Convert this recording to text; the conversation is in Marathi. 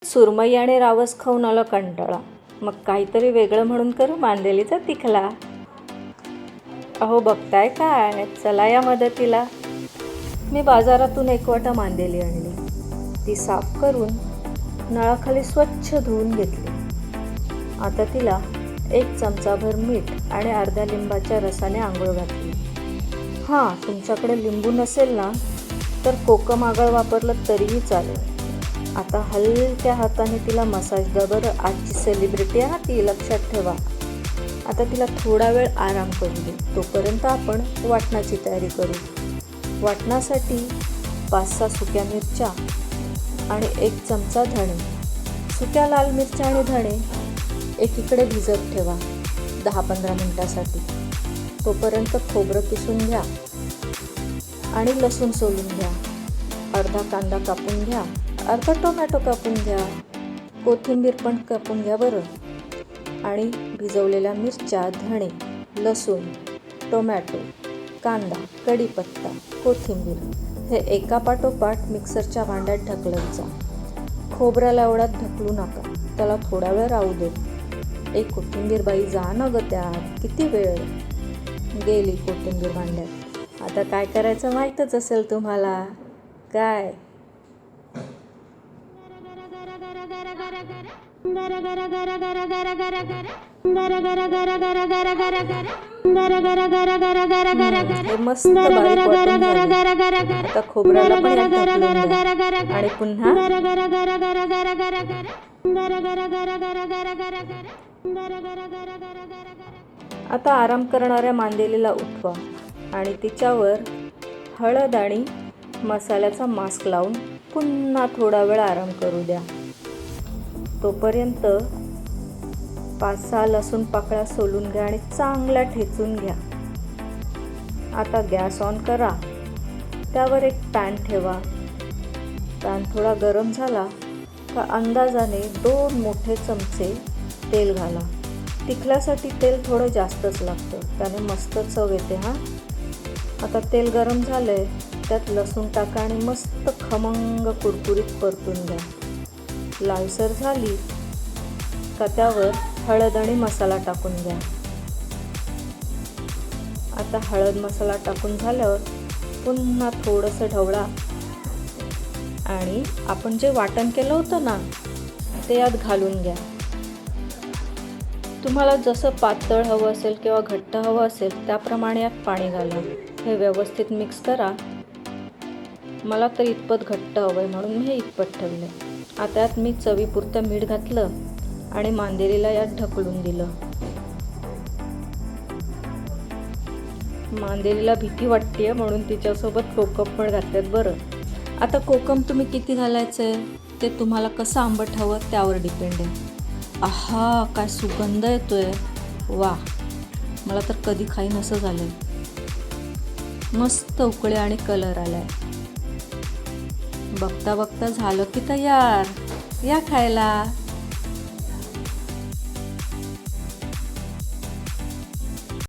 सुरमई आणि रावस खाऊन आला कंटाळा, मग काहीतरी वेगळं म्हणून करू मांदेलीचा तिखला. अहो बघताय काय, चला या मदतीला. मी बाजारातून एक वाटा मांदेली आणली. ती साफ करून नळाखाली स्वच्छ धुवून घेतली. आता तिला 1 चमचाभर मीठ आणि अर्ध्या लिंबाच्या रसाने आंघोळ घातली. हां, तुमच्याकडे लिंबू नसेल ना तर कोकम आगळ वापरलं तरीही चालेल. आता हलक्या हाताने तिला मसाज द्या बरं. आजची सेलिब्रिटी आहे ती, लक्षात ठेवा. आता तिला थोडा वेळ आराम करू दे. तोपर्यंत आपण वाटणाची तयारी करू. वाटणासाठी 5-6 सुक्या मिरच्या आणि 1 चमचा धणे. सुक्या लाल मिरच्या आणि धणे एकीकडे भिजत ठेवा 10-15 मिनटासाठी. तोपर्यंत खोबरं किसून घ्या आणि लसूण सोलून घ्या. अर्धा कांदा कापून घ्या, अर्धा टोमॅटो कापून घ्या, कोथिंबीर पण कापून घ्या बरं. आणि भिजवलेल्या मिरच्या, धणे, लसूण, टोमॅटो, कांदा, कढीपत्ता, कोथिंबीर हे एकापाठोपाठ मिक्सरच्या भांड्यात ढकलत जा. खोबऱ्याला एवढ्यात ढकलू नका, त्याला थोडा वेळ राहू दे. एक कोथिंबीर बाई जा न गं त्यात, किती वेळ. गेली कोथिंबीर भांड्यात. आता काय करायचं माहीतच असेल तुम्हाला. काय मस्त बारीक वाटून झालं. आता खोबऱ्याला पण यात ढकलून द्या आणि पुन्हा आता आराम करणाऱ्या मांदेलीला उठवा आणि तिच्यावर हळद आणि मसाल्याचा मास्क लावून पुन्हा थोडा वेळ आराम करू द्या. तोपर्यंत 5-6 लसूण पाकळ्या सोलून घ्या आणि चांगल्या ठेचून घ्या. आता गॅस ऑन करा. त्यावर एक पॅन ठेवा. पॅन थोडा गरम झाला का अंदाजाने 2 मोठे चमचे तेल घाला. तिखल्यासाठी तेल थोडं जास्तच लागतं, त्याने मस्त चव येते. हां, आता तेल गरम झालंय, त्यात लसूण टाका आणि मस्त खमंग कुरकुरीत परतून घ्या. लालसर झाली का त्यावर हळद आणि मसाला टाकून घ्या. आता हळद मसाला टाकून झाल्यावर पुन्हा थोडंसं ढवळा आणि आपण जे वाटण केलं होतं ना ते यात घालून घ्या. तुम्हाला जसं पातळ हवं असेल किंवा घट्ट हवं असेल त्याप्रमाणे यात पाणी घाला. हे व्यवस्थित मिक्स करा. मला तर इतपत घट्ट हवं आहे म्हणून मी हे इतपत ठेवलं. आता यात मी चवीपुरतं मीठ घातलं आणि मांदेलीला यात ढकलून दिलं. मांदेलीला भीती वाटते म्हणून तिच्यासोबत कोकम पण घातल्यात बरं. आता कोकम तुम्ही किती घालायचं आहे ते तुम्हाला कसं आंबट हवं त्यावर डिपेंड आहे. आहा, काय सुगंध येतोय. वा, मला तर कधी खाईन असं झालंय. मस्त उकळे आणि कलर आलाय. बघता बघता झालं की तयार. या खायला.